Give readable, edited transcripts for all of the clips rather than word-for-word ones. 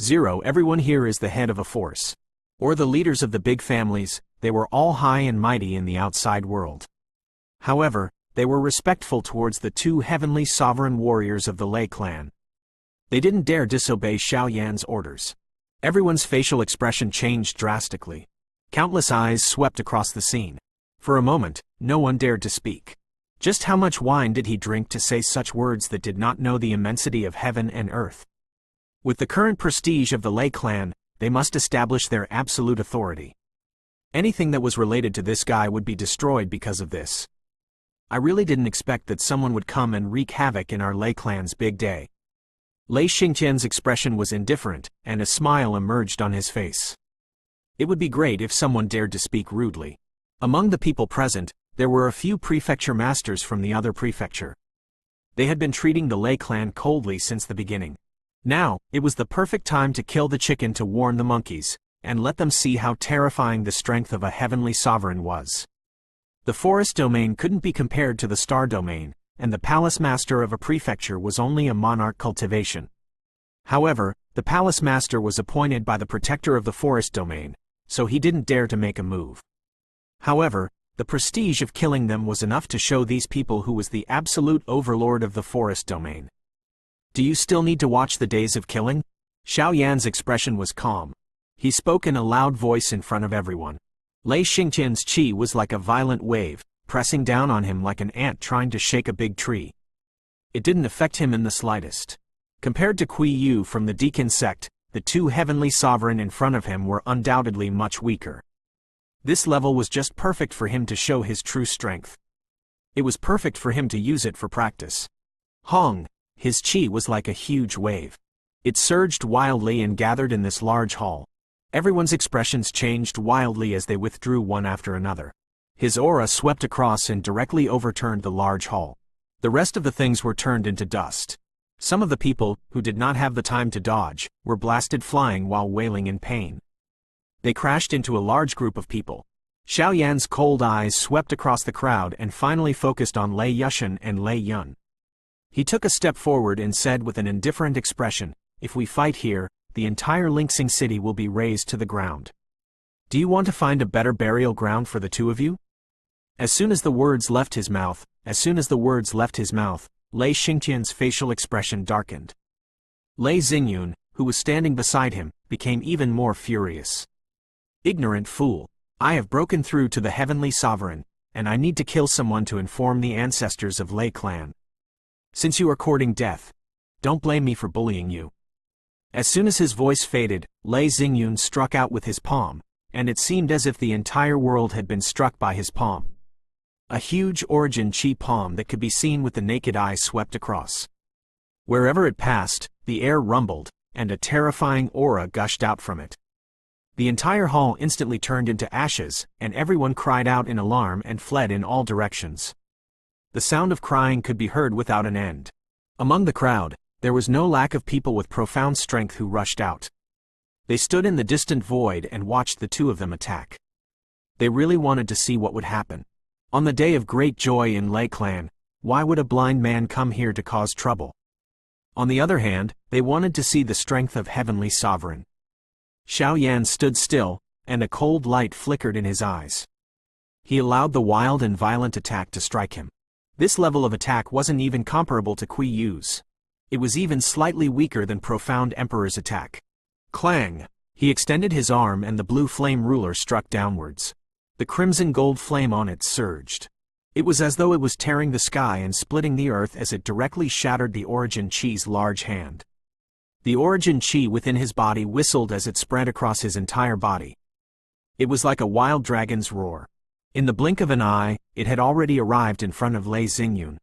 0. Everyone here is the head of a force. Or the leaders of the big families, they were all high and mighty in the outside world. However, they were respectful towards the two heavenly sovereign warriors of the Lei clan. They didn't dare disobey Xiao Yan's orders. Everyone's facial expression changed drastically. Countless eyes swept across the scene. For a moment, no one dared to speak. Just how much wine did he drink to say such words that did not know the immensity of heaven and earth? With the current prestige of the Lei clan, they must establish their absolute authority. Anything that was related to this guy would be destroyed because of this. I really didn't expect that someone would come and wreak havoc in our Lei clan's big day. Lei Xingtian's expression was indifferent, and a smile emerged on his face. It would be great if someone dared to speak rudely. Among the people present, there were a few prefecture masters from the other prefecture. They had been treating the Lei clan coldly since the beginning. Now, it was the perfect time to kill the chicken to warn the monkeys, and let them see how terrifying the strength of a heavenly sovereign was. The forest domain couldn't be compared to the star domain, and the palace master of a prefecture was only a monarch cultivation. However, the palace master was appointed by the protector of the forest domain, so he didn't dare to make a move. However, the prestige of killing them was enough to show these people who was the absolute overlord of the forest domain. Do you still need to watch the days of killing? Xiao Yan's expression was calm. He spoke in a loud voice in front of everyone. Lei Xingtian's qi was like a violent wave, pressing down on him like an ant trying to shake a big tree. It didn't affect him in the slightest. Compared to Kui Yu from the Deacon sect, the two heavenly sovereign in front of him were undoubtedly much weaker. This level was just perfect for him to show his true strength. It was perfect for him to use it for practice. Hong, his qi was like a huge wave. It surged wildly and gathered in this large hall. Everyone's expressions changed wildly as they withdrew one after another. His aura swept across and directly overturned the large hall. The rest of the things were turned into dust. Some of the people, who did not have the time to dodge, were blasted flying while wailing in pain. They crashed into a large group of people. Xiao Yan's cold eyes swept across the crowd and finally focused on Lei Yushan and Lei Yun. He took a step forward and said with an indifferent expression, "If we fight here, the entire Linxing city will be razed to the ground. Do you want to find a better burial ground for the two of you?" As soon as the words left his mouth, Lei Xingtian's facial expression darkened. Lei Xingyun, who was standing beside him, became even more furious. "Ignorant fool! I have broken through to the heavenly sovereign, and I need to kill someone to inform the ancestors of Lei clan. Since you are courting death, don't blame me for bullying you." As soon as his voice faded, Lei Xingyun struck out with his palm, and it seemed as if the entire world had been struck by his palm. A huge origin qi palm that could be seen with the naked eye swept across. Wherever it passed, the air rumbled, and a terrifying aura gushed out from it. The entire hall instantly turned into ashes, and everyone cried out in alarm and fled in all directions. The sound of crying could be heard without an end. Among the crowd, there was no lack of people with profound strength who rushed out. They stood in the distant void and watched the two of them attack. They really wanted to see what would happen. On the day of great joy in Lei clan, why would a blind man come here to cause trouble? On the other hand, they wanted to see the strength of heavenly sovereign. Xiao Yan stood still, and a cold light flickered in his eyes. He allowed the wild and violent attack to strike him. This level of attack wasn't even comparable to Kui Yu's. It was even slightly weaker than Profound Emperor's attack. Clang! He extended his arm and the blue flame ruler struck downwards. The crimson gold flame on it surged. It was as though it was tearing the sky and splitting the earth as it directly shattered the Origin Chi's large hand. The Origin Chi within his body whistled as it spread across his entire body. It was like a wild dragon's roar. In the blink of an eye, it had already arrived in front of Lei Xingyun.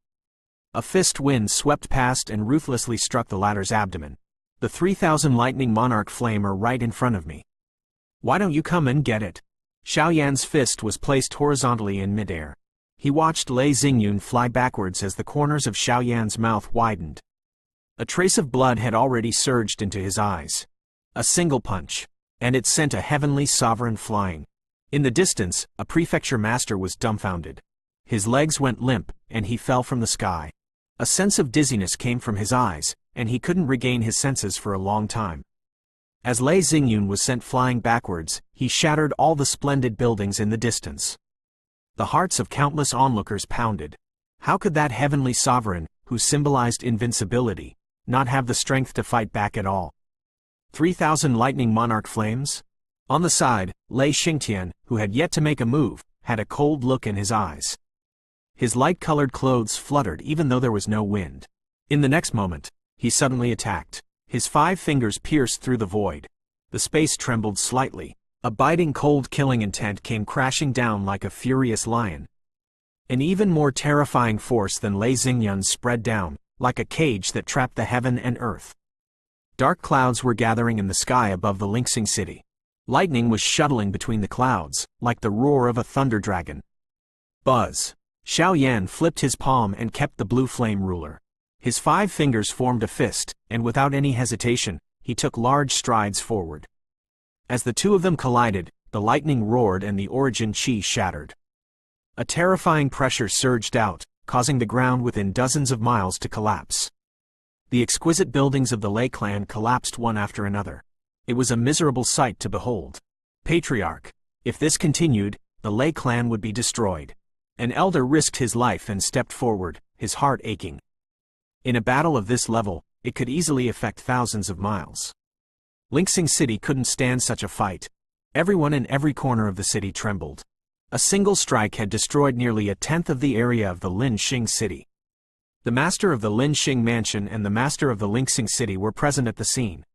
A fist wind swept past and ruthlessly struck the latter's abdomen. "The 3000 lightning monarch flame are right in front of me. Why don't you come and get it?" Xiao Yan's fist was placed horizontally in midair. He watched Lei Xingyun fly backwards as the corners of Xiao Yan's mouth widened. A trace of blood had already surged into his eyes. A single punch, and it sent a heavenly sovereign flying. In the distance, a prefecture master was dumbfounded. His legs went limp, and he fell from the sky. A sense of dizziness came from his eyes, and he couldn't regain his senses for a long time. As Lei Xingyun was sent flying backwards, he shattered all the splendid buildings in the distance. The hearts of countless onlookers pounded. How could that heavenly sovereign, who symbolized invincibility, not have the strength to fight back at all? 3,000 lightning monarch flames? On the side, Lei Xingtian, who had yet to make a move, had a cold look in his eyes. His light-colored clothes fluttered even though there was no wind. In the next moment, he suddenly attacked. His 5 fingers pierced through the void. The space trembled slightly. A biting cold killing intent came crashing down like a furious lion. An even more terrifying force than Lei Xingyun's spread down, like a cage that trapped the heaven and earth. Dark clouds were gathering in the sky above the Lingxing city. Lightning was shuttling between the clouds, like the roar of a thunder dragon. Buzz! Xiao Yan flipped his palm and kept the blue flame ruler. His 5 fingers formed a fist, and without any hesitation, he took large strides forward. As the two of them collided, the lightning roared and the origin chi shattered. A terrifying pressure surged out, causing the ground within dozens of miles to collapse. The exquisite buildings of the Lei clan collapsed one after another. It was a miserable sight to behold. Patriarch! If this continued, the Lei clan would be destroyed. An elder risked his life and stepped forward, his heart aching. In a battle of this level, it could easily affect thousands of miles. Lingxing City couldn't stand such a fight. Everyone in every corner of the city trembled. A single strike had destroyed nearly 1/10 of the area of the Linxing City. The master of the Linxing Mansion and the master of the Lingxing City were present at the scene.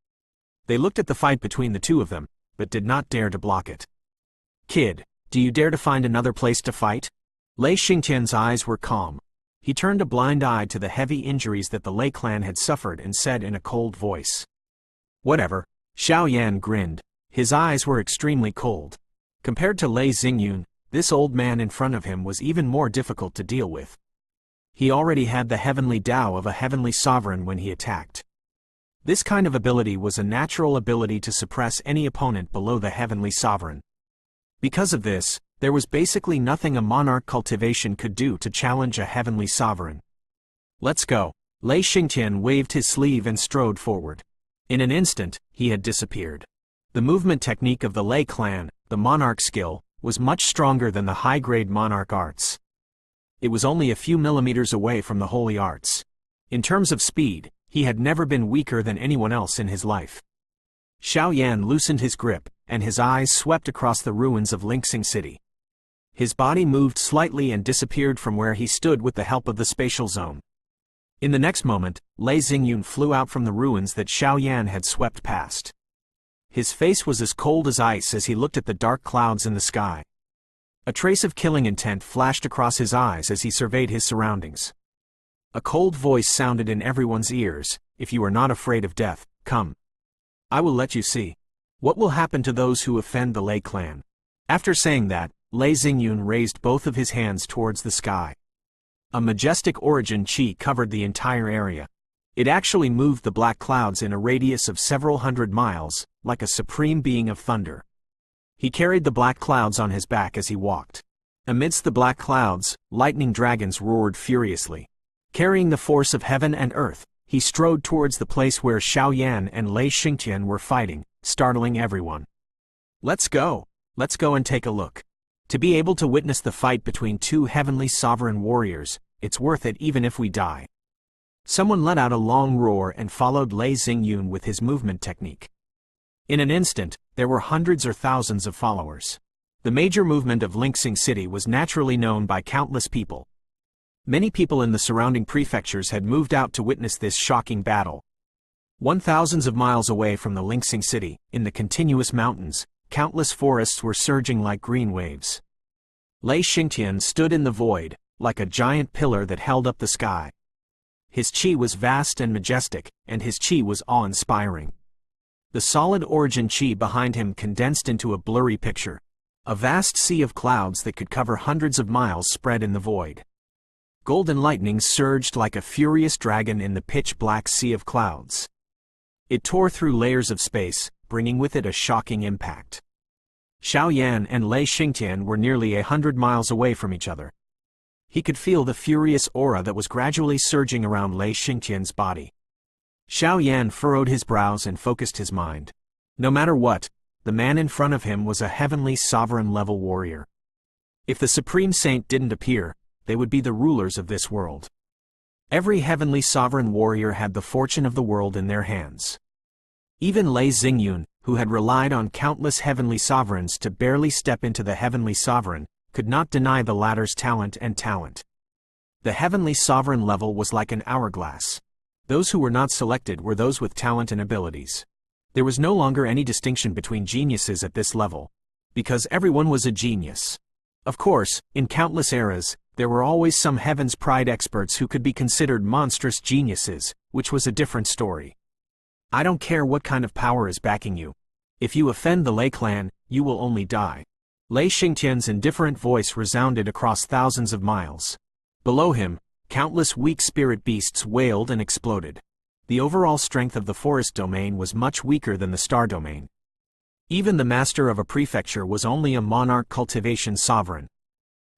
They looked at the fight between the two of them, but did not dare to block it. Kid, do you dare to find another place to fight? Lei Xingtian's eyes were calm. He turned a blind eye to the heavy injuries that the Lei clan had suffered and said in a cold voice. Whatever. Xiao Yan grinned. His eyes were extremely cold. Compared to Lei Xingyun, this old man in front of him was even more difficult to deal with. He already had the heavenly Tao of a heavenly sovereign when he attacked. This kind of ability was a natural ability to suppress any opponent below the heavenly sovereign. Because of this, there was basically nothing a monarch cultivation could do to challenge a heavenly sovereign. Let's go. Lei Xingtian waved his sleeve and strode forward. In an instant, he had disappeared. The movement technique of the Lei clan, the monarch skill, was much stronger than the high-grade monarch arts. It was only a few millimeters away from the holy arts. In terms of speed, he had never been weaker than anyone else in his life. Xiao Yan loosened his grip, and his eyes swept across the ruins of Lingxing City. His body moved slightly and disappeared from where he stood with the help of the spatial zone. In the next moment, Lei Xingyun flew out from the ruins that Xiao Yan had swept past. His face was as cold as ice as he looked at the dark clouds in the sky. A trace of killing intent flashed across his eyes as he surveyed his surroundings. A cold voice sounded in everyone's ears, "If you are not afraid of death, come. I will let you see. What will happen to those who offend the Lei clan?" After saying that, Lei Xingyun raised both of his hands towards the sky. A majestic origin chi covered the entire area. It actually moved the black clouds in a radius of several hundred miles, like a supreme being of thunder. He carried the black clouds on his back as he walked. Amidst the black clouds, lightning dragons roared furiously. Carrying the force of heaven and earth, he strode towards the place where Xiao Yan and Lei Xingtian were fighting, startling everyone. Let's go and take a look. To be able to witness the fight between two heavenly sovereign warriors, it's worth it even if we die. Someone let out a long roar and followed Lei Xingyun with his movement technique. In an instant, there were hundreds or thousands of followers. The major movement of Lingxing City was naturally known by countless people. Many people in the surrounding prefectures had moved out to witness this shocking battle. Thousands of miles away from the Lingxing City, in the continuous mountains, countless forests were surging like green waves. Lei Xingtian stood in the void, like a giant pillar that held up the sky. His chi was vast and majestic, and his chi was awe-inspiring. The solid origin chi behind him condensed into a blurry picture. A vast sea of clouds that could cover hundreds of miles spread in the void. Golden lightning surged like a furious dragon in the pitch-black sea of clouds. It tore through layers of space, bringing with it a shocking impact. Xiao Yan and Lei Xingtian were nearly 100 miles away from each other. He could feel the furious aura that was gradually surging around Lei Xingtian's body. Xiao Yan furrowed his brows and focused his mind. No matter what, the man in front of him was a heavenly sovereign-level warrior. If the Supreme Saint didn't appear, they would be the rulers of this world. Every heavenly sovereign warrior had the fortune of the world in their hands. Even Lei Xingyun, who had relied on countless heavenly sovereigns to barely step into the heavenly sovereign, could not deny the latter's talent and talent. The heavenly sovereign level was like an hourglass. Those who were not selected were those with talent and abilities. There was no longer any distinction between geniuses at this level, because everyone was a genius. Of course, in countless eras, there were always some Heaven's Pride experts who could be considered monstrous geniuses, which was a different story. I don't care what kind of power is backing you. If you offend the Lei clan, you will only die. Lei Xingtian's indifferent voice resounded across thousands of miles. Below him, countless weak spirit beasts wailed and exploded. The overall strength of the forest domain was much weaker than the star domain. Even the master of a prefecture was only a monarch cultivation sovereign.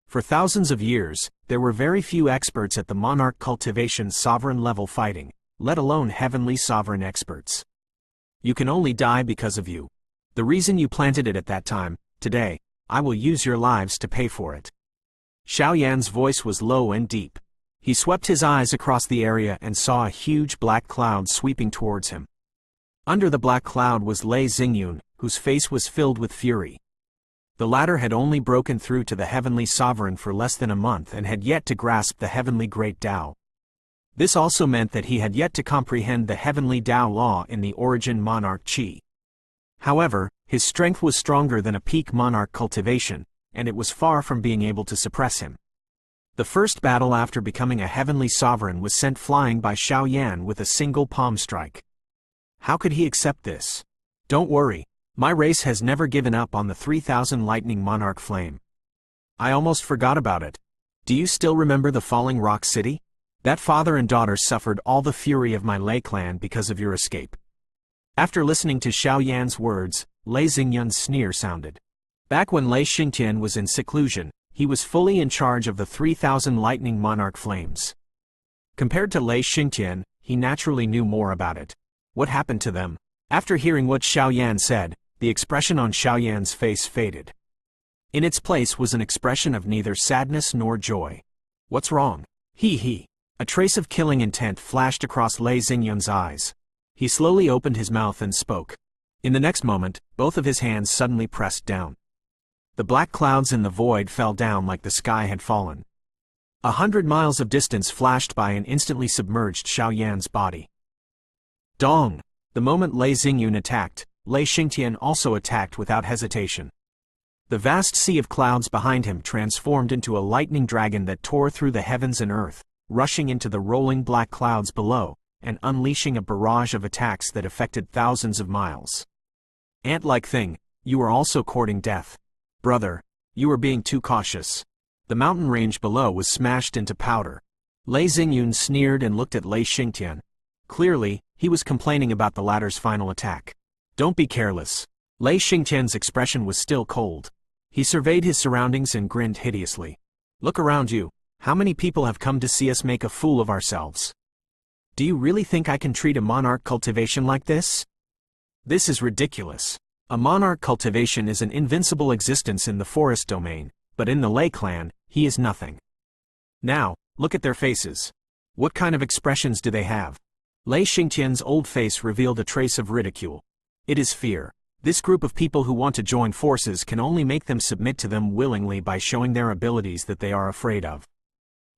For thousands of years, there were very few experts at the monarch cultivation sovereign level fighting, let alone heavenly sovereign experts. You can only die because of you. The reason you planted it at that time, today, I will use your lives to pay for it. Xiao Yan's voice was low and deep. He swept his eyes across the area and saw a huge black cloud sweeping towards him. Under the black cloud was Lei Xingyun, whose face was filled with fury. The latter had only broken through to the heavenly sovereign for less than a month and had yet to grasp the heavenly great Tao. This also meant that he had yet to comprehend the heavenly Tao law in the origin monarch Qi. However, his strength was stronger than a peak monarch cultivation, and it was far from being able to suppress him. The first battle after becoming a heavenly sovereign was sent flying by Xiao Yan with a single palm strike. How could he accept this? Don't worry, my race has never given up on the 3000 lightning monarch flame. I almost forgot about it. Do you still remember the falling rock city? That father and daughter suffered all the fury of my Lei clan because of your escape. After listening to Xiao Yan's words, Lei Xingyun's sneer sounded. Back when Lei Xingtian was in seclusion, he was fully in charge of the 3000 lightning monarch flames. Compared to Lei Xingtian, he naturally knew more about it. What happened to them? After hearing what Xiao Yan said, the expression on Xiao Yan's face faded. In its place was an expression of neither sadness nor joy. What's wrong? He. A trace of killing intent flashed across Lei Xingyun's eyes. He slowly opened his mouth and spoke. In the next moment, both of his hands suddenly pressed down. The black clouds in the void fell down like the sky had fallen. 100 miles of distance flashed by and instantly submerged Xiao Yan's body. Dong! The moment Lei Xingyun attacked, Lei Xingtian also attacked without hesitation. The vast sea of clouds behind him transformed into a lightning dragon that tore through the heavens and earth, rushing into the rolling black clouds below, and unleashing a barrage of attacks that affected thousands of miles. Ant-like thing, you are also courting death. Brother, you are being too cautious. The mountain range below was smashed into powder. Lei Xingyun sneered and looked at Lei Xingtian. Clearly, he was complaining about the latter's final attack. Don't be careless. Lei Xingtian's expression was still cold. He surveyed his surroundings and grinned hideously. Look around you. How many people have come to see us make a fool of ourselves? Do you really think I can treat a monarch cultivation like this? This is ridiculous. A monarch cultivation is an invincible existence in the forest domain, but in the Lei clan, he is nothing. Now, look at their faces. What kind of expressions do they have? Lei Xingtian's old face revealed a trace of ridicule. It is fear. This group of people who want to join forces can only make them submit to them willingly by showing their abilities that they are afraid of.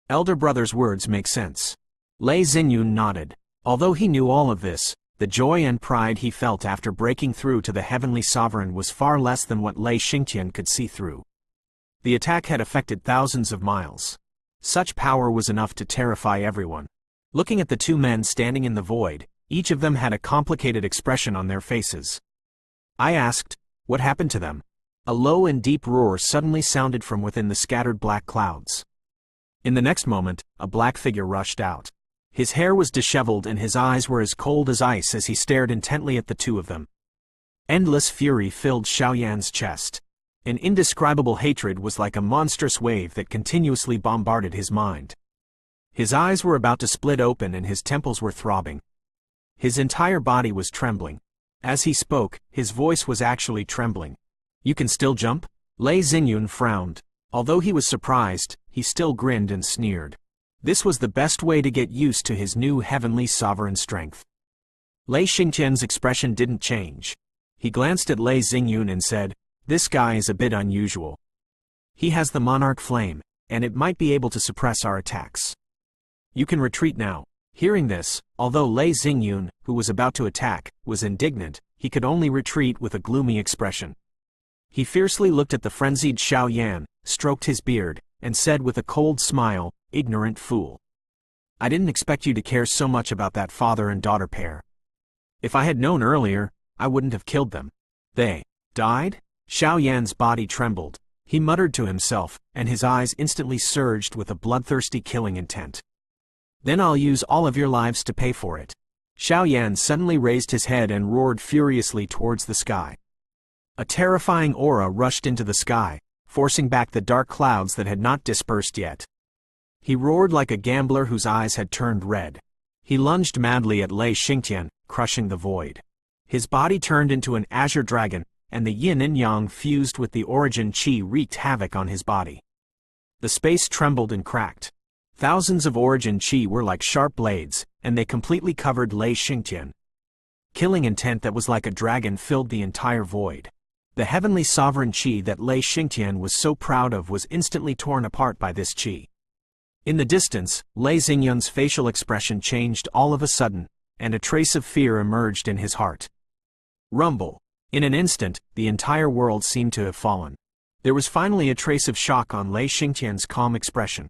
Elder brother's words make sense. Lei Xingyun nodded. Although he knew all of this, the joy and pride he felt after breaking through to the heavenly sovereign was far less than what Lei Xingtian could see through. The attack had affected thousands of miles. Such power was enough to terrify everyone. Looking at the two men standing in the void, each of them had a complicated expression on their faces. I asked, what happened to them? A low and deep roar suddenly sounded from within the scattered black clouds. In the next moment, a black figure rushed out. His hair was disheveled and his eyes were as cold as ice as he stared intently at the two of them. Endless fury filled Xiao Yan's chest. An indescribable hatred was like a monstrous wave that continuously bombarded his mind. His eyes were about to split open and his temples were throbbing. His entire body was trembling. As he spoke, his voice was actually trembling. "You can still jump?" Lei Xingyun frowned. Although he was surprised, he still grinned and sneered. This was the best way to get used to his new heavenly sovereign strength. Lei Xingtian's expression didn't change. He glanced at Lei Xingyun and said, "This guy is a bit unusual. He has the monarch flame, and it might be able to suppress our attacks. You can retreat now." Hearing this, although Lei Xingyun, who was about to attack, was indignant, he could only retreat with a gloomy expression. He fiercely looked at the frenzied Xiao Yan, stroked his beard, and said with a cold smile, "Ignorant fool. I didn't expect you to care so much about that father and daughter pair. If I had known earlier, I wouldn't have killed them." "They died?" Xiao Yan's body trembled. He muttered to himself, and his eyes instantly surged with a bloodthirsty killing intent. "Then I'll use all of your lives to pay for it." Xiao Yan suddenly raised his head and roared furiously towards the sky. A terrifying aura rushed into the sky, forcing back the dark clouds that had not dispersed yet. He roared like a gambler whose eyes had turned red. He lunged madly at Lei Xingtian, crushing the void. His body turned into an azure dragon, and the yin and yang fused with the origin qi wreaked havoc on his body. The space trembled and cracked. Thousands of origin qi were like sharp blades, and they completely covered Lei Xingtian. Killing intent that was like a dragon filled the entire void. The heavenly sovereign qi that Lei Xingtian was so proud of was instantly torn apart by this qi. In the distance, Lei Xingyun's facial expression changed all of a sudden, and a trace of fear emerged in his heart. Rumble. In an instant, the entire world seemed to have fallen. There was finally a trace of shock on Lei Xingtian's calm expression.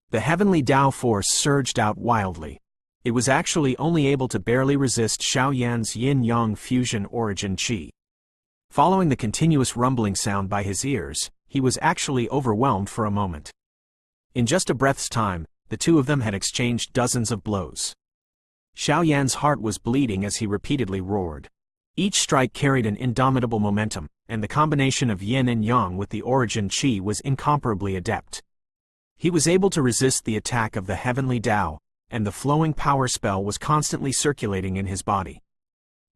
The heavenly Tao force surged out wildly. It was actually only able to barely resist Xiao Yan's yin-yang fusion origin qi. Following the continuous rumbling sound by his ears, he was actually overwhelmed for a moment. In just a breath's time, the two of them had exchanged dozens of blows. Xiao Yan's heart was bleeding as he repeatedly roared. Each strike carried an indomitable momentum, and the combination of yin and yang with the origin qi was incomparably adept. He was able to resist the attack of the heavenly Tao, and the flowing power spell was constantly circulating in his body.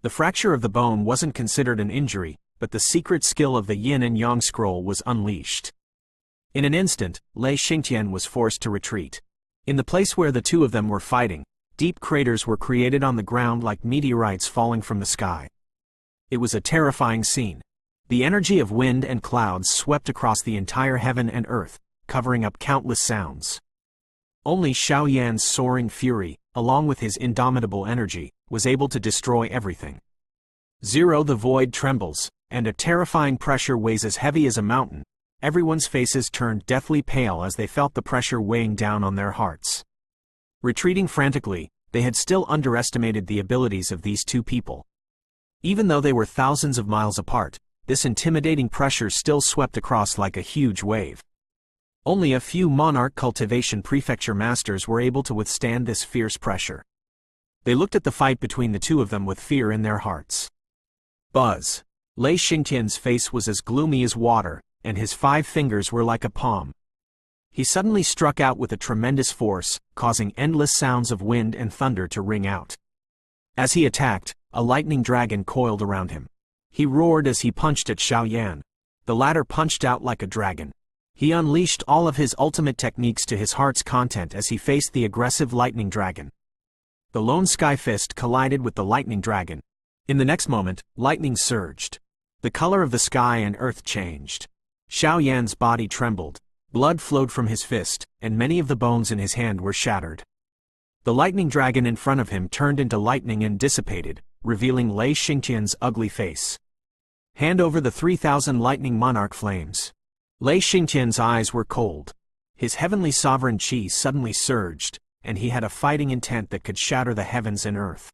The fracture of the bone wasn't considered an injury, but the secret skill of the yin and yang scroll was unleashed. In an instant, Lei Xingtian was forced to retreat. In the place where the two of them were fighting, deep craters were created on the ground like meteorites falling from the sky. It was a terrifying scene. The energy of wind and clouds swept across the entire heaven and earth, covering up countless sounds. Only Xiao Yan's soaring fury, along with his indomitable energy, was able to destroy everything. Zero, the void trembles, and a terrifying pressure weighs as heavy as a mountain. Everyone's faces turned deathly pale as they felt the pressure weighing down on their hearts. Retreating frantically, they had still underestimated the abilities of these two people. Even though they were thousands of miles apart, this intimidating pressure still swept across like a huge wave. Only a few monarch cultivation prefecture masters were able to withstand this fierce pressure. They looked at the fight between the two of them with fear in their hearts. Buzz. Lei Xingtian's face was as gloomy as water, and his 5 fingers were like a palm. He suddenly struck out with a tremendous force, causing endless sounds of wind and thunder to ring out. As he attacked, a lightning dragon coiled around him. He roared as he punched at Xiao Yan. The latter punched out like a dragon. He unleashed all of his ultimate techniques to his heart's content as he faced the aggressive lightning dragon. The lone sky fist collided with the lightning dragon. In the next moment, lightning surged. The color of the sky and earth changed. Xiao Yan's body trembled. Blood flowed from his fist, and many of the bones in his hand were shattered. The lightning dragon in front of him turned into lightning and dissipated, revealing Lei Xingtian's ugly face. "Hand over the 3,000 lightning monarch flames." Lei Xingtian's eyes were cold. His heavenly sovereign qi suddenly surged, and he had a fighting intent that could shatter the heavens and earth.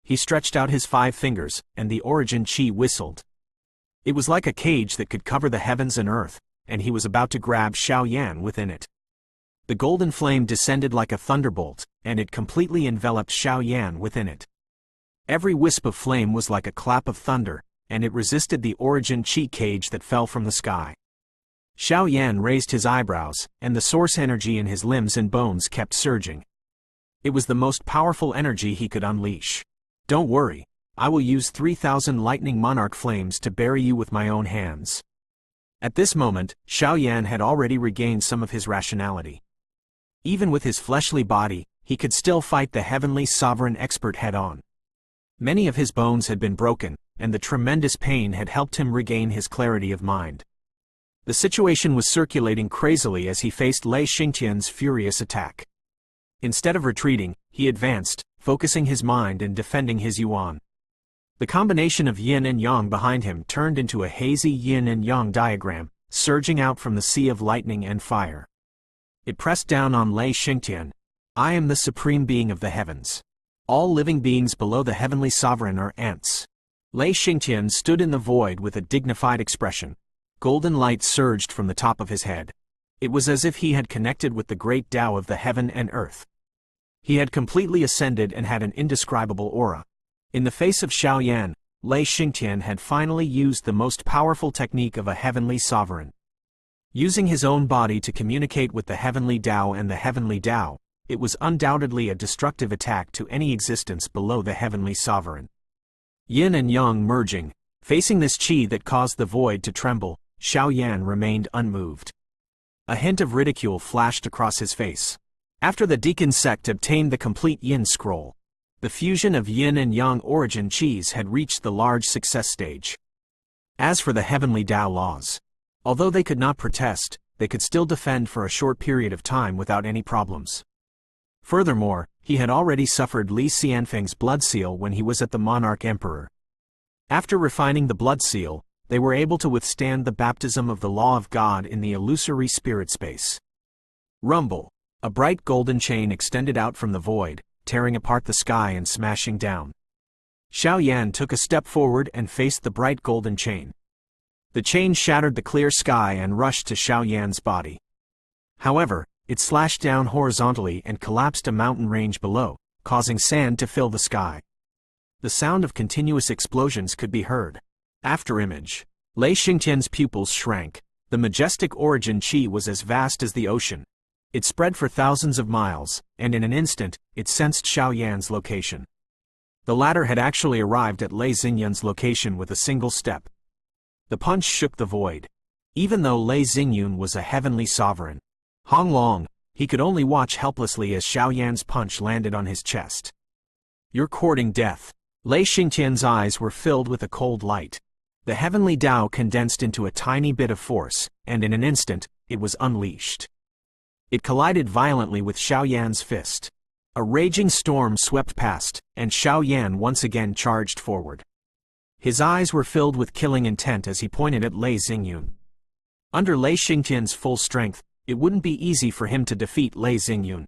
He stretched out his 5 fingers, and the origin qi whistled. It was like a cage that could cover the heavens and earth, and he was about to grab Xiao Yan within it. The golden flame descended like a thunderbolt, and it completely enveloped Xiao Yan within it. Every wisp of flame was like a clap of thunder, and it resisted the origin qi cage that fell from the sky. Xiao Yan raised his eyebrows, and the source energy in his limbs and bones kept surging. It was the most powerful energy he could unleash. "Don't worry. I will use 3,000 lightning monarch flames to bury you with my own hands." At this moment, Xiao Yan had already regained some of his rationality. Even with his fleshly body, he could still fight the heavenly sovereign expert head-on. Many of his bones had been broken, and the tremendous pain had helped him regain his clarity of mind. The situation was circulating crazily as he faced Lei Xingtian's furious attack. Instead of retreating, he advanced, focusing his mind and defending his yuan. The combination of yin and yang behind him turned into a hazy yin and yang diagram, surging out from the sea of lightning and fire. It pressed down on Lei Xingtian. "I am the supreme being of the heavens. All living beings below the heavenly sovereign are ants." Lei Xingtian stood in the void with a dignified expression. Golden light surged from the top of his head. It was as if he had connected with the great Tao of the heaven and earth. He had completely ascended and had an indescribable aura. In the face of Xiao Yan, Lei Xingtian had finally used the most powerful technique of a heavenly sovereign. Using his own body to communicate with the heavenly Tao and the heavenly Tao, it was undoubtedly a destructive attack to any existence below the heavenly sovereign. Yin and yang merging, facing this qi that caused the void to tremble, Xiao Yan remained unmoved. A hint of ridicule flashed across his face. After the Deacon sect obtained the complete Yin scroll, the fusion of yin and yang origin qis had reached the large success stage. As for the heavenly Tao laws, although they could not protest, they could still defend for a short period of time without any problems. Furthermore, he had already suffered Li Xianfeng's blood seal when he was at the Monarch Emperor. After refining the blood seal, they were able to withstand the baptism of the law of God in the illusory spirit space. Rumble! A bright golden chain extended out from the void, tearing apart the sky and smashing down. Xiao Yan took a step forward and faced the bright golden chain. The chain shattered the clear sky and rushed to Xiao Yan's body. However, it slashed down horizontally and collapsed a mountain range below, causing sand to fill the sky. The sound of continuous explosions could be heard. Afterimage. Lei Xingtian's pupils shrank. The majestic origin qi was as vast as the ocean. It spread for thousands of miles, and in an instant, it sensed Xiao Yan's location. The latter had actually arrived at Lei Xingyun's location with a single step. The punch shook the void. Even though Lei Xingyun was a heavenly sovereign, Hong Long, he could only watch helplessly as Xiao Yan's punch landed on his chest. "You're courting death." Lei Xingtian's eyes were filled with a cold light. The heavenly Tao condensed into a tiny bit of force, and in an instant, it was unleashed. It collided violently with Xiao Yan's fist. A raging storm swept past, and Xiao Yan once again charged forward. His eyes were filled with killing intent as he pointed at Lei Xingyun. Under Lei Xingtian's full strength, it wouldn't be easy for him to defeat Lei Xingyun.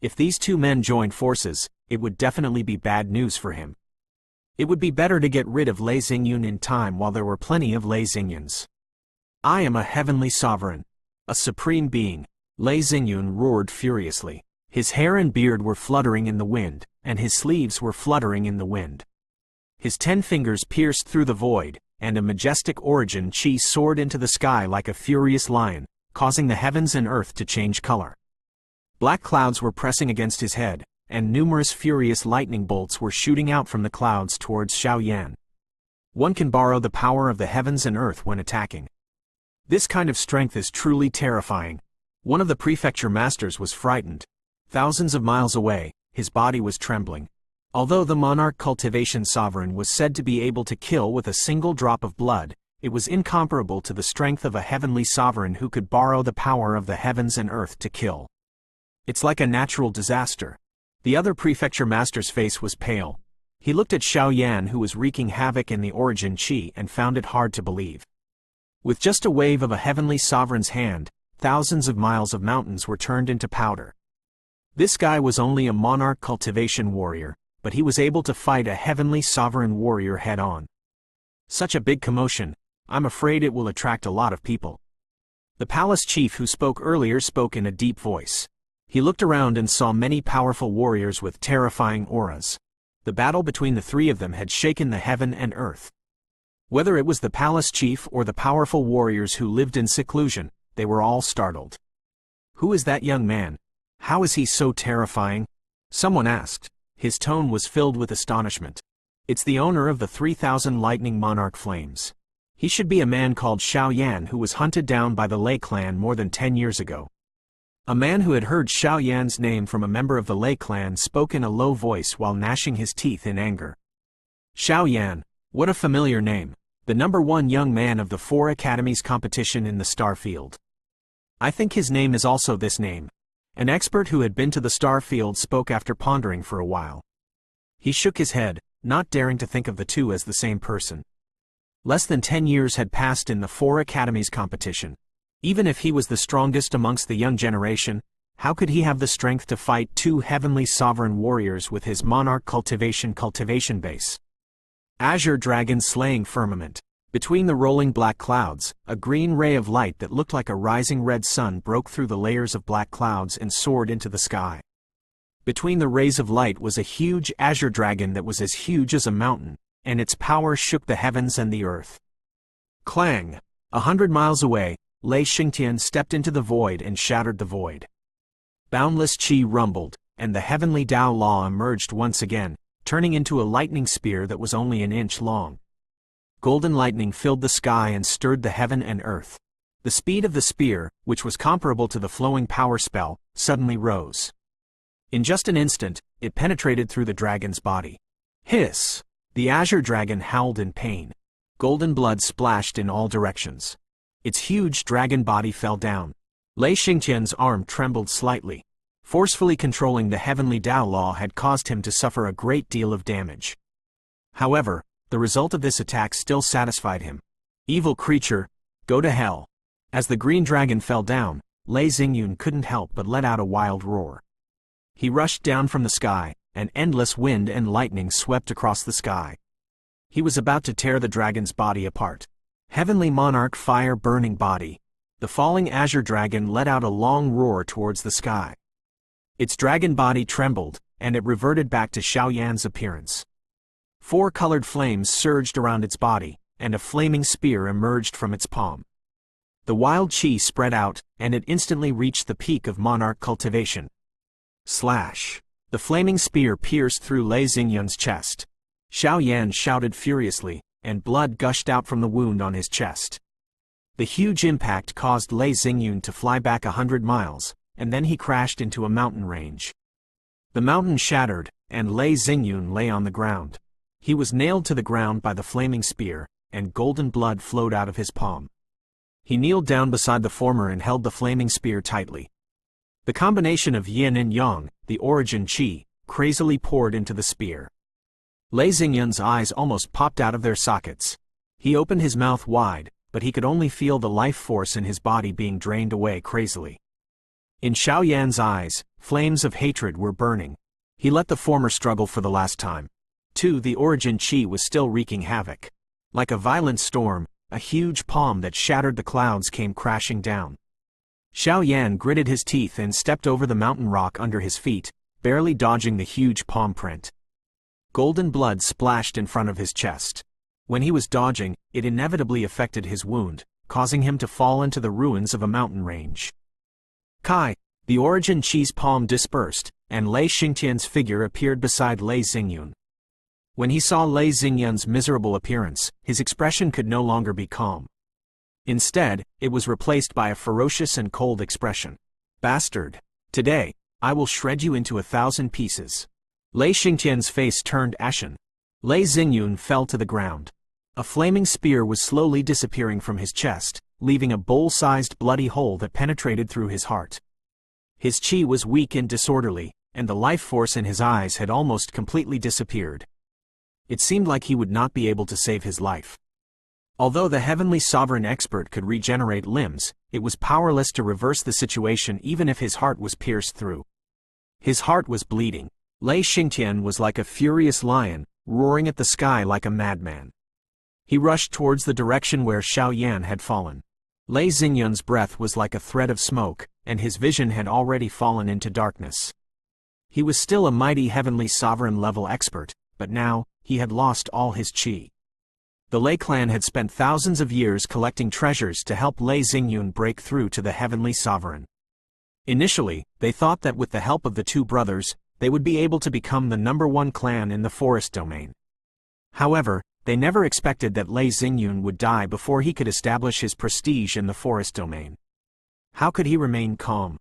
If these two men joined forces, it would definitely be bad news for him. It would be better to get rid of Lei Xingyun in time while there were plenty of Lei Xingyuns. "I am a heavenly sovereign, a supreme being," Lei Xingyun roared furiously. His hair and beard were fluttering in the wind, and his sleeves were fluttering in the wind. His 10 fingers pierced through the void, and a majestic origin qi soared into the sky like a furious lion, causing the heavens and earth to change color. Black clouds were pressing against his head, and numerous furious lightning bolts were shooting out from the clouds towards Xiao Yan. One can borrow the power of the heavens and earth when attacking. This kind of strength is truly terrifying. One of the prefecture masters was frightened. Thousands of miles away, his body was trembling. Although the monarch cultivation sovereign was said to be able to kill with a single drop of blood, it was incomparable to the strength of a heavenly sovereign who could borrow the power of the heavens and earth to kill. It's like a natural disaster. The other prefecture master's face was pale. He looked at Xiao Yan, who was wreaking havoc in the origin qi, and found it hard to believe. With just a wave of a heavenly sovereign's hand, thousands of miles of mountains were turned into powder. This guy was only a monarch cultivation warrior, but he was able to fight a heavenly sovereign warrior head-on. Such a big commotion, I'm afraid it will attract a lot of people. The palace chief who spoke earlier spoke in a deep voice. He looked around and saw many powerful warriors with terrifying auras. The battle between the three of them had shaken the heaven and earth. Whether it was the palace chief or the powerful warriors who lived in seclusion, they were all startled. "Who is that young man? How is he so terrifying?" someone asked. His tone was filled with astonishment. It's the owner of the 3,000 lightning monarch flames. He should be a man called Xiao Yan who was hunted down by the Lei clan more than 10 years ago. A man who had heard Xiao Yan's name from a member of the Lei clan spoke in a low voice while gnashing his teeth in anger. Xiao Yan, what a familiar name, the #1 young man of the 4 academies competition in the star field. I think his name is also this name. An expert who had been to the star field spoke after pondering for a while. He shook his head, not daring to think of the two as the same person. Less than 10 years had passed in the 4 academies competition. Even if he was the strongest amongst the young generation, how could he have the strength to fight 2 heavenly sovereign warriors with his monarch cultivation base? Azure dragon slaying firmament. Between the rolling black clouds, a green ray of light that looked like a rising red sun broke through the layers of black clouds and soared into the sky. Between the rays of light was a huge azure dragon that was as huge as a mountain, and its power shook the heavens and the earth. Clang! 100 miles away, Lei Xingtian stepped into the void and shattered the void. Boundless qi rumbled, and the heavenly Tao Law emerged once again, turning into a lightning spear that was only an inch long. Golden lightning filled the sky and stirred the heaven and earth. The speed of the spear, which was comparable to the flowing power spell, suddenly rose. In just an instant, it penetrated through the dragon's body. Hiss! The azure dragon howled in pain. Golden blood splashed in all directions. Its huge dragon body fell down. Lei Xingtian's arm trembled slightly. Forcefully controlling the heavenly Tao Law had caused him to suffer a great deal of damage. However, the result of this attack still satisfied him. Evil creature, go to hell. As the green dragon fell down, Lei Xingyun couldn't help but let out a wild roar. He rushed down from the sky, and endless wind and lightning swept across the sky. He was about to tear the dragon's body apart. Heavenly monarch fire burning body. The falling azure dragon let out a long roar towards the sky. Its dragon body trembled, and it reverted back to Xiao Yan's appearance. 4 colored flames surged around its body, and a flaming spear emerged from its palm. The wild qi spread out, and it instantly reached the peak of monarch cultivation. Slash! The flaming spear pierced through Lei Xingyun's chest. Xiao Yan shouted furiously, and blood gushed out from the wound on his chest. The huge impact caused Lei Xingyun to fly back 100 miles, and then he crashed into a mountain range. The mountain shattered, and Lei Xingyun lay on the ground. He was nailed to the ground by the flaming spear, and golden blood flowed out of his palm. He kneeled down beside the former and held the flaming spear tightly. The combination of yin and yang, the origin qi, crazily poured into the spear. Lei Xingyun's eyes almost popped out of their sockets. He opened his mouth wide, but he could only feel the life force in his body being drained away crazily. In Xiao Yan's eyes, flames of hatred were burning. He let the former struggle for the last time. The origin qi was still wreaking havoc. Like a violent storm, a huge palm that shattered the clouds came crashing down. Xiao Yan gritted his teeth and stepped over the mountain rock under his feet, barely dodging the huge palm print. Golden blood splashed in front of his chest. When he was dodging, it inevitably affected his wound, causing him to fall into the ruins of a mountain range. Kai! The origin qi's palm dispersed, and Lei Xingtian's figure appeared beside Lei Xingyun. When he saw Lei Xingyun's miserable appearance, his expression could no longer be calm. Instead, it was replaced by a ferocious and cold expression. Bastard! Today, I will shred you into 1,000 pieces. Lei Xingtian's face turned ashen. Lei Xingyun fell to the ground. A flaming spear was slowly disappearing from his chest, leaving a bowl-sized bloody hole that penetrated through his heart. His qi was weak and disorderly, and the life force in his eyes had almost completely disappeared. It seemed like he would not be able to save his life. Although the heavenly sovereign expert could regenerate limbs, it was powerless to reverse the situation even if his heart was pierced through. His heart was bleeding. Lei Xingtian was like a furious lion, roaring at the sky like a madman. He rushed towards the direction where Xiao Yan had fallen. Lei Xingyun's breath was like a thread of smoke, and his vision had already fallen into darkness. He was still a mighty heavenly sovereign level expert, but now, he had lost all his qi. The Lei clan had spent thousands of years collecting treasures to help Lei Xingyun break through to the heavenly sovereign. Initially, they thought that with the help of the 2 brothers, they would be able to become the #1 clan in the forest domain. However, they never expected that Lei Xingyun would die before he could establish his prestige in the forest domain. How could he remain calm?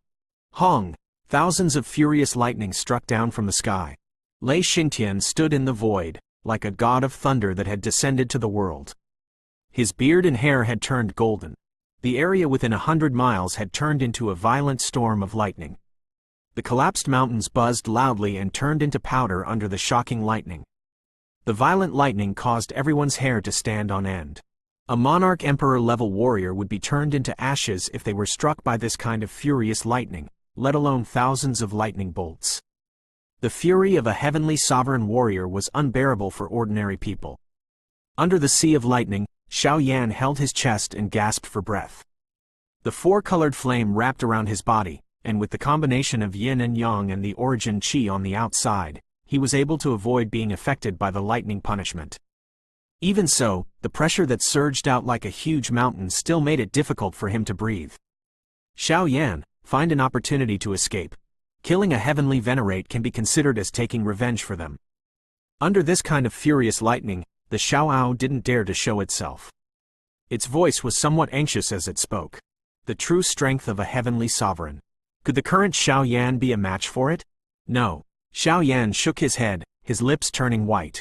Hong! Thousands of furious lightning struck down from the sky. Lei Xingtian stood in the void, like a god of thunder that had descended to the world. His beard and hair had turned golden. The area within 100 miles had turned into a violent storm of lightning. The collapsed mountains buzzed loudly and turned into powder under the shocking lightning. The violent lightning caused everyone's hair to stand on end. A monarch emperor-level warrior would be turned into ashes if they were struck by this kind of furious lightning, let alone thousands of lightning bolts. The fury of a heavenly sovereign warrior was unbearable for ordinary people. Under the sea of lightning, Xiao Yan held his chest and gasped for breath. The four-colored flame wrapped around his body, and with the combination of yin and yang and the origin qi on the outside, he was able to avoid being affected by the lightning punishment. Even so, the pressure that surged out like a huge mountain still made it difficult for him to breathe. Xiao Yan, find an opportunity to escape. Killing a heavenly Venerate can be considered as taking revenge for them. Under this kind of furious lightning, the Xiaoao didn't dare to show itself. Its voice was somewhat anxious as it spoke. The true strength of a heavenly sovereign. Could the current Xiao Yan be a match for it? No. Xiao Yan shook his head, his lips turning white.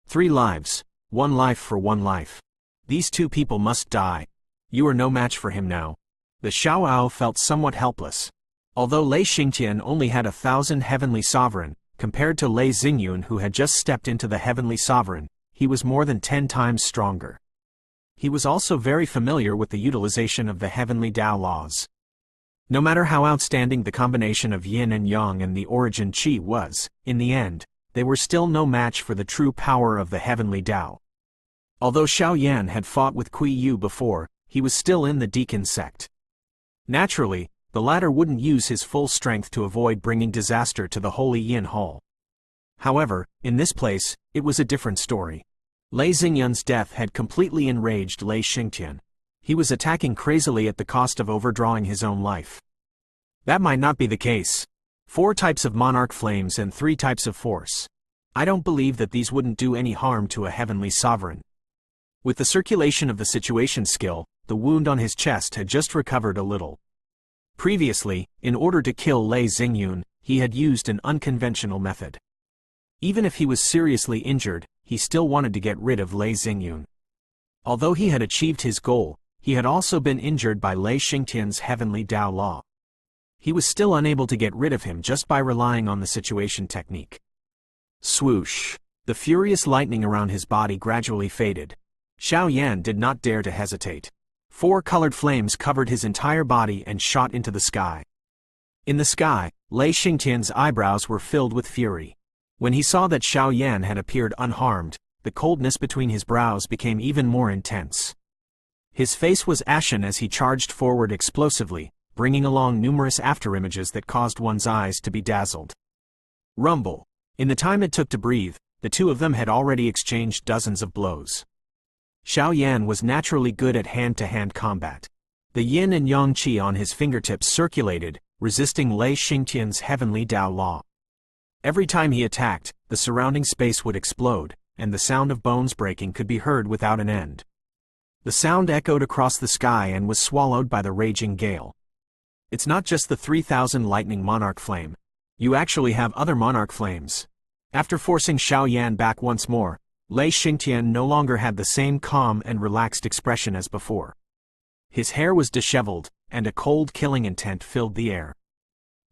3 lives, 1 life for 1 life. These 2 people must die. You are no match for him now. The Xiaoao felt somewhat helpless. Although Lei Xingtian only had 1,000 heavenly sovereign, compared to Lei Xingyun who had just stepped into the heavenly sovereign, he was more than 10 times stronger. He was also very familiar with the utilization of the heavenly Tao laws. No matter how outstanding the combination of yin and yang and the origin qi was, in the end, they were still no match for the true power of the heavenly Tao. Although Xiao Yan had fought with Kui Yu before, he was still in the Deacon sect. Naturally, the latter wouldn't use his full strength to avoid bringing disaster to the Holy Yin Hall. However, in this place, it was a different story. Lei Xingyun's death had completely enraged Lei Xingtian. He was attacking crazily at the cost of overdrawing his own life. That might not be the case. 4 types of monarch flames and 3 types of force. I don't believe that these wouldn't do any harm to a heavenly sovereign. With the circulation of the situation skill, the wound on his chest had just recovered a little. Previously, in order to kill Lei Xingyun, he had used an unconventional method. Even if he was seriously injured, he still wanted to get rid of Lei Xingyun. Although he had achieved his goal, he had also been injured by Lei Xingtian's heavenly Tao law. He was still unable to get rid of him just by relying on the situation technique. Swoosh! The furious lightning around his body gradually faded. Xiao Yan did not dare to hesitate. 4 colored flames covered his entire body and shot into the sky. In the sky, Lei Xingtian's eyebrows were filled with fury. When he saw that Xiao Yan had appeared unharmed, the coldness between his brows became even more intense. His face was ashen as he charged forward explosively, bringing along numerous afterimages that caused one's eyes to be dazzled. Rumble. In the time it took to breathe, the 2 of them had already exchanged dozens of blows. Xiao Yan was naturally good at hand-to-hand combat. The yin and yang qi on his fingertips circulated, resisting Lei Xingtian's heavenly Tao law. Every time he attacked, the surrounding space would explode, and the sound of bones breaking could be heard without an end. The sound echoed across the sky and was swallowed by the raging gale. It's not just the 3,000 lightning monarch flame. You actually have other monarch flames. After forcing Xiao Yan back once more, Lei Xingtian no longer had the same calm and relaxed expression as before. His hair was disheveled, and a cold killing intent filled the air.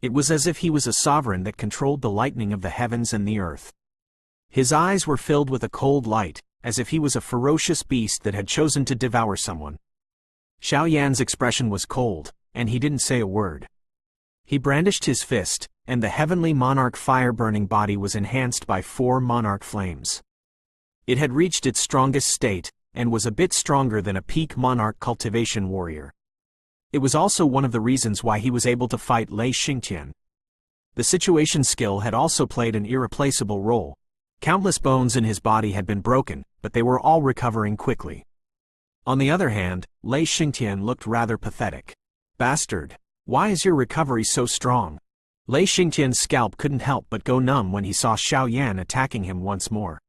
It was as if he was a sovereign that controlled the lightning of the heavens and the earth. His eyes were filled with a cold light, as if he was a ferocious beast that had chosen to devour someone. Xiao Yan's expression was cold, and he didn't say a word. He brandished his fist, and the heavenly monarch fire-burning body was enhanced by 4 monarch flames. It had reached its strongest state, and was a bit stronger than a peak monarch cultivation warrior. It was also one of the reasons why he was able to fight Lei Xingtian. The situation skill had also played an irreplaceable role. Countless bones in his body had been broken, but they were all recovering quickly. On the other hand, Lei Xingtian looked rather pathetic. Bastard! Why is your recovery so strong? Lei Xingtian's scalp couldn't help but go numb when he saw Xiao Yan attacking him once more.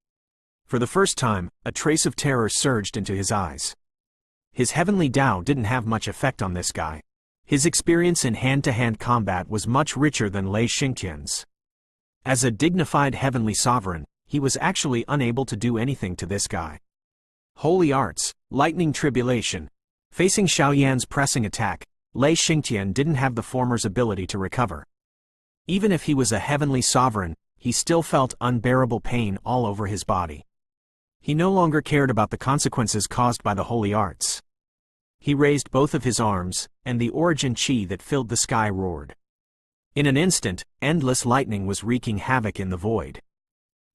For the first time, a trace of terror surged into his eyes. His heavenly Tao didn't have much effect on this guy. His experience in hand-to-hand combat was much richer than Lei Xingtian's. As a dignified heavenly sovereign, he was actually unable to do anything to this guy. Holy arts, lightning tribulation. Facing Xiaoyan's pressing attack, Lei Xingtian didn't have the former's ability to recover. Even if he was a heavenly sovereign, he still felt unbearable pain all over his body. He no longer cared about the consequences caused by the holy arts. He raised both of his arms, and the origin chi that filled the sky roared. In an instant, endless lightning was wreaking havoc in the void.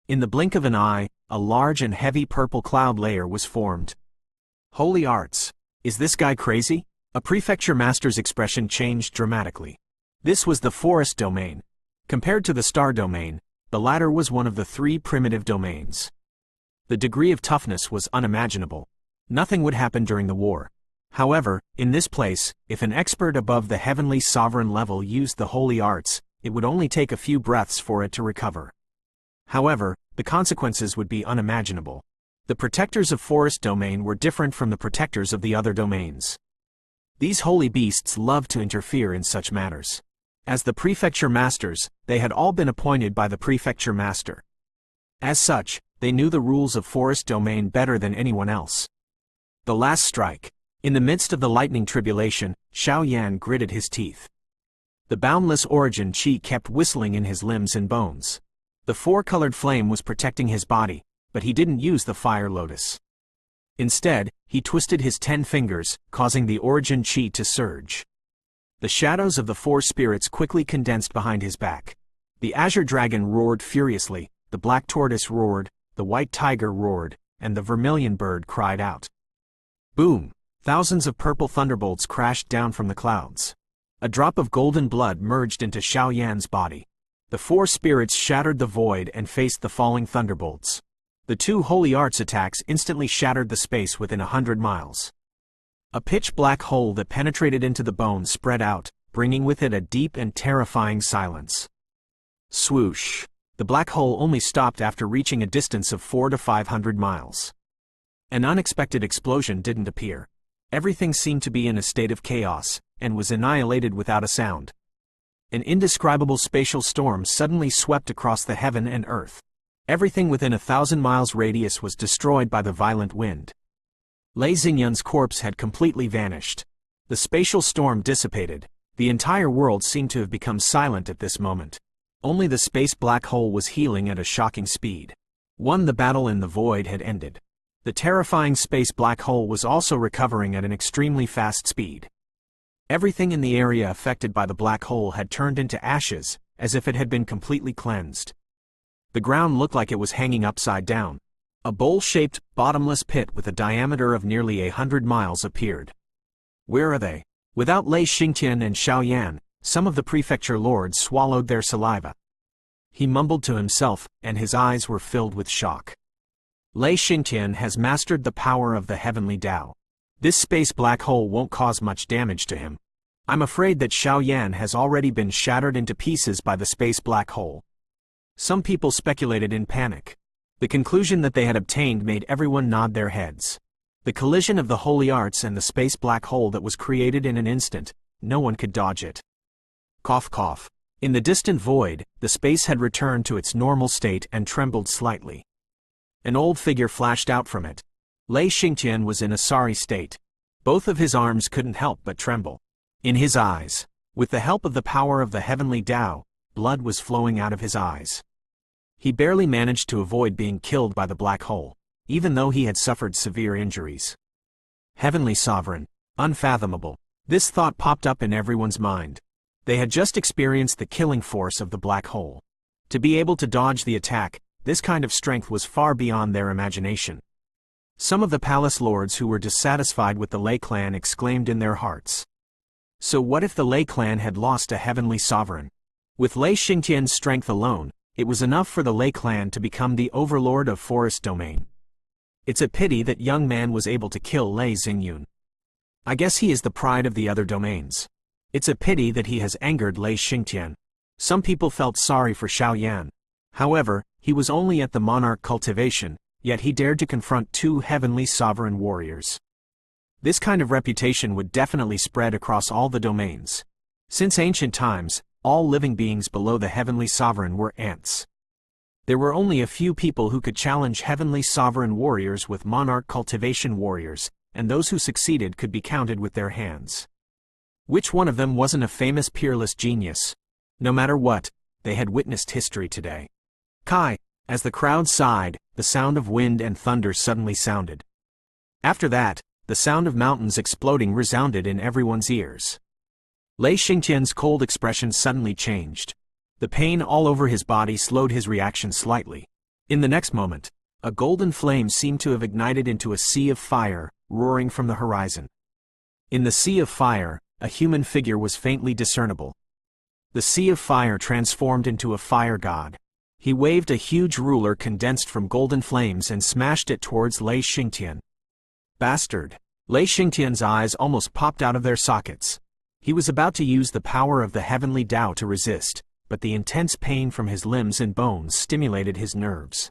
In the blink of an eye, a large and heavy purple cloud layer was formed. Holy arts. Is this guy crazy? A prefecture master's expression changed dramatically. This was the forest domain. Compared to the star domain, the latter was one of the three primitive domains. The degree of toughness was unimaginable. Nothing would happen during the war. However, in this place, if an expert above the heavenly sovereign level used the holy arts, it would only take a few breaths for it to recover. However, the consequences would be unimaginable. The protectors of forest domain were different from the protectors of the other domains. These holy beasts loved to interfere in such matters. As the prefecture masters, they had all been appointed by the prefecture master. As such, they knew the rules of forest domain better than anyone else. The last strike. In the midst of the lightning tribulation, Xiaoyan gritted his teeth. The boundless origin chi kept whistling in his limbs and bones. The four-colored flame was protecting his body, but he didn't use the fire lotus. Instead, he twisted his 10 fingers, causing the origin chi to surge. The shadows of the four spirits quickly condensed behind his back. The azure dragon roared furiously, the black tortoise roared, the white tiger roared, and the vermilion bird cried out. Boom! Thousands of purple thunderbolts crashed down from the clouds. A drop of golden blood merged into Xiaoyan's body. The four spirits shattered the void and faced the falling thunderbolts. The two holy arts attacks instantly shattered the space within 100 miles. A pitch-black hole that penetrated into the bone spread out, bringing with it a deep and terrifying silence. Swoosh! The black hole only stopped after reaching a distance of 400 to 500 miles. An unexpected explosion didn't appear. Everything seemed to be in a state of chaos, and was annihilated without a sound. An indescribable spatial storm suddenly swept across the heaven and earth. Everything within 1,000 miles radius was destroyed by the violent wind. Lei Xingyun's corpse had completely vanished. The spatial storm dissipated. The entire world seemed to have become silent at this moment. Only the space black hole was healing at a shocking speed. The battle in the void had ended. The terrifying space black hole was also recovering at an extremely fast speed. Everything in the area affected by the black hole had turned into ashes, as if it had been completely cleansed. The ground looked like it was hanging upside down. A bowl-shaped, bottomless pit with a diameter of nearly 100 miles appeared. Where are they? Without Lei Xingtian and Xiaoyan, some of the prefecture lords swallowed their saliva. He mumbled to himself, and his eyes were filled with shock. Lei Xingtian has mastered the power of the heavenly Tao. This space black hole won't cause much damage to him. I'm afraid that Xiaoyan has already been shattered into pieces by the space black hole. Some people speculated in panic. The conclusion that they had obtained made everyone nod their heads. The collision of the holy arts and the space black hole that was created in an instant, no one could dodge it. Cough cough. In the distant void, the space had returned to its normal state and trembled slightly. An old figure flashed out from it. Lei Xingtian was in a sorry state. Both of his arms couldn't help but tremble. In his eyes, with the help of the power of the heavenly Tao, blood was flowing out of his eyes. He barely managed to avoid being killed by the black hole, even though he had suffered severe injuries. Heavenly Sovereign, unfathomable. This thought popped up in everyone's mind. They had just experienced the killing force of the black hole. To be able to dodge the attack, this kind of strength was far beyond their imagination. Some of the palace lords who were dissatisfied with the Lei clan exclaimed in their hearts. So what if the Lei clan had lost a heavenly sovereign? With Lei Xingtian's strength alone, it was enough for the Lei clan to become the overlord of forest domain. It's a pity that young man was able to kill Lei Xingyun. I guess he is the pride of the other domains. It's a pity that he has angered Lei Xingtian. Some people felt sorry for Xiaoyan. However, he was only at the monarch cultivation, yet he dared to confront two heavenly sovereign warriors. This kind of reputation would definitely spread across all the domains. Since ancient times, all living beings below the heavenly sovereign were ants. There were only a few people who could challenge heavenly sovereign warriors with monarch cultivation warriors, and those who succeeded could be counted with their hands. Which one of them wasn't a famous peerless genius? No matter what, they had witnessed history today. Kai, as the crowd sighed, the sound of wind and thunder suddenly sounded. After that, the sound of mountains exploding resounded in everyone's ears. Lei Xingtian's cold expression suddenly changed. The pain all over his body slowed his reaction slightly. In the next moment, a golden flame seemed to have ignited into a sea of fire, roaring from the horizon. In the sea of fire, a human figure was faintly discernible. The sea of fire transformed into a fire god. He waved a huge ruler condensed from golden flames and smashed it towards Lei Xingtian. Bastard! Lei Xingtian's eyes almost popped out of their sockets. He was about to use the power of the heavenly Tao to resist, but the intense pain from his limbs and bones stimulated his nerves.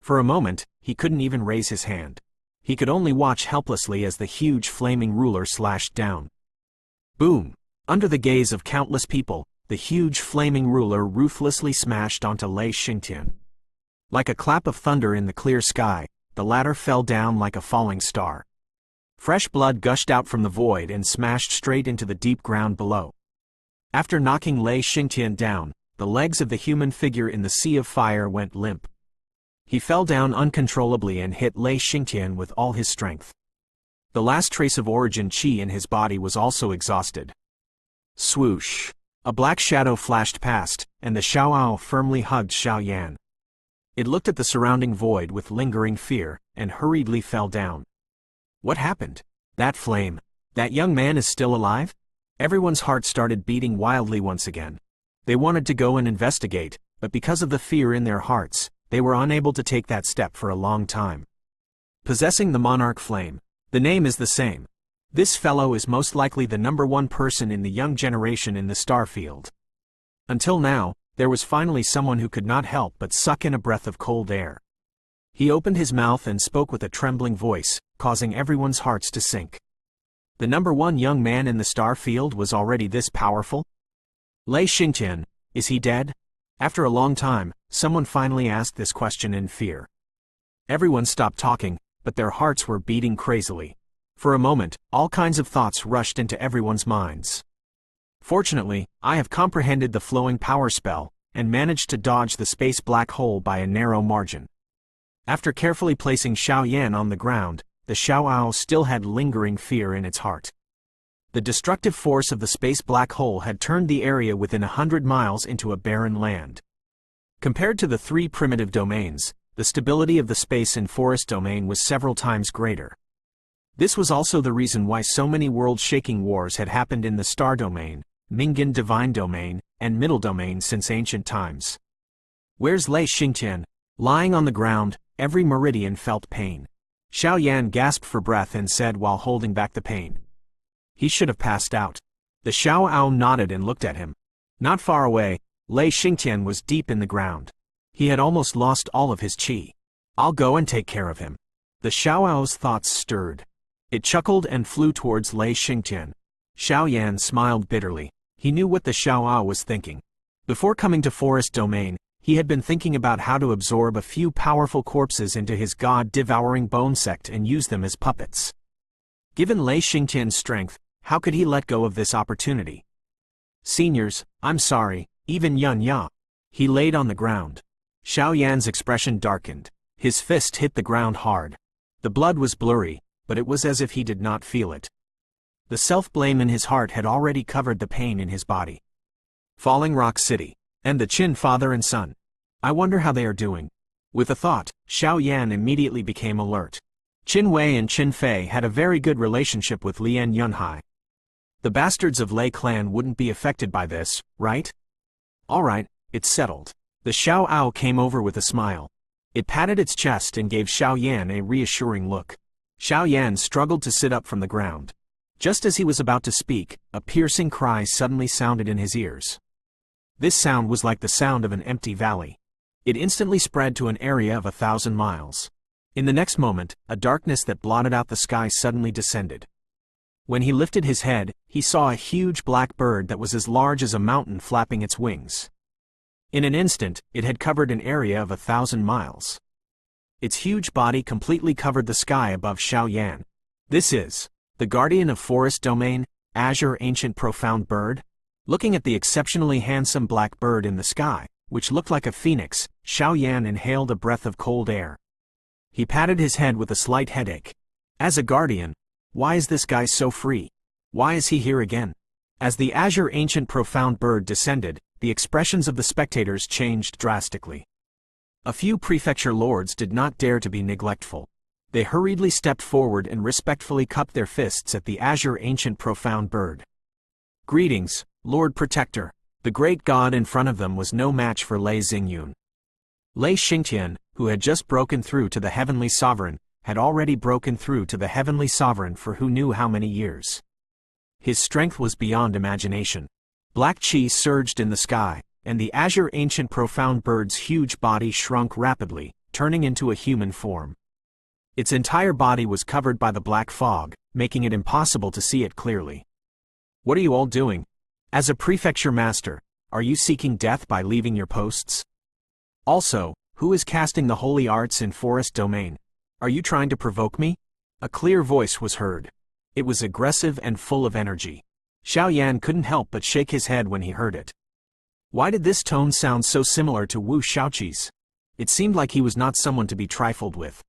For a moment, he couldn't even raise his hand. He could only watch helplessly as the huge flaming ruler slashed down. Boom! Under the gaze of countless people, the huge flaming ruler ruthlessly smashed onto Lei Xingtian. Like a clap of thunder in the clear sky, the latter fell down like a falling star. Fresh blood gushed out from the void and smashed straight into the deep ground below. After knocking Lei Xingtian down, the legs of the human figure in the sea of fire went limp. He fell down uncontrollably and hit Lei Xingtian with all his strength. The last trace of origin qi in his body was also exhausted. Swoosh! A black shadow flashed past, and the Xiaoao firmly hugged Xiaoyan. It looked at the surrounding void with lingering fear, and hurriedly fell down. What happened? That flame. That young man is still alive? Everyone's heart started beating wildly once again. They wanted to go and investigate, but because of the fear in their hearts, they were unable to take that step for a long time. Possessing the monarch flame. The name is the same. This fellow is most likely the #1 person in the young generation in the star field. Until now, there was finally someone who could not help but suck in a breath of cold air. He opened his mouth and spoke with a trembling voice, causing everyone's hearts to sink. The #1 young man in the star field was already this powerful? Lei Xingtian, is he dead? After a long time, someone finally asked this question in fear. Everyone stopped talking, but their hearts were beating crazily. For a moment, all kinds of thoughts rushed into everyone's minds. Fortunately, I have comprehended the flowing power spell, and managed to dodge the space black hole by a narrow margin. After carefully placing Xiaoyan on the ground, the Xiaoao still had lingering fear in its heart. The destructive force of the space black hole had turned the area within 100 miles into a barren land. Compared to the 3 primitive domains, the stability of the space and forest domain was several times greater. This was also the reason why so many world-shaking wars had happened in the star domain, Mingan divine domain, and middle domain since ancient times. Where's Lei Xingtian? Lying on the ground, every meridian felt pain. Xiaoyan gasped for breath and said while holding back the pain. He should have passed out. The Xiaoao nodded and looked at him. Not far away, Lei Xingtian was deep in the ground. He had almost lost all of his qi. I'll go and take care of him. The Xiaoao's thoughts stirred. It chuckled and flew towards Lei Xingtian. Xiaoyan smiled bitterly. He knew what the Xiaoao was thinking. Before coming to forest domain, he had been thinking about how to absorb a few powerful corpses into his god-devouring bone sect and use them as puppets. Given Lei Xingtian's strength, how could he let go of this opportunity? Seniors, I'm sorry, even Yun Ya. He laid on the ground. Xiaoyan's expression darkened. His fist hit the ground hard. The blood was blurry, but it was as if he did not feel it. The self-blame in his heart had already covered the pain in his body. Falling Rock City. And the Qin father and son. I wonder how they are doing. With a thought, Xiaoyan immediately became alert. Qin Wei and Qin Fei had a very good relationship with Lian Yunhai. The bastards of Lei clan wouldn't be affected by this, right? Alright, it's settled. The Xiaoao came over with a smile. It patted its chest and gave Xiaoyan a reassuring look. Xiaoyan struggled to sit up from the ground. Just as he was about to speak, a piercing cry suddenly sounded in his ears. This sound was like the sound of an empty valley. It instantly spread to an area of 1,000 miles. In the next moment, a darkness that blotted out the sky suddenly descended. When he lifted his head, he saw a huge black bird that was as large as a mountain flapping its wings. In an instant, it had covered an area of 1,000 miles. Its huge body completely covered the sky above Xiaoyan. This is the guardian of forest domain, azure ancient profound bird. Looking at the exceptionally handsome black bird in the sky, which looked like a phoenix, Xiaoyan inhaled a breath of cold air. He patted his head with a slight headache. As a guardian, why is this guy so free? Why is he here again? As the azure ancient profound bird descended, the expressions of the spectators changed drastically. A few prefecture lords did not dare to be neglectful. They hurriedly stepped forward and respectfully cupped their fists at the azure ancient profound bird. Greetings, Lord Protector. The great god in front of them was no match for Lei Xingyun. Lei Xingtian, who had just broken through to the heavenly sovereign, had already broken through to the heavenly sovereign for who knew how many years. His strength was beyond imagination. Black chi surged in the sky, and the azure ancient profound bird's huge body shrunk rapidly, turning into a human form. Its entire body was covered by the black fog, making it impossible to see it clearly. What are you all doing? As a prefecture master, are you seeking death by leaving your posts? Also, who is casting the holy arts in forest domain? Are you trying to provoke me? A clear voice was heard. It was aggressive and full of energy. Xiaoyan couldn't help but shake his head when he heard it. Why did this tone sound so similar to Wu Shaoqi's? It seemed like he was not someone to be trifled with.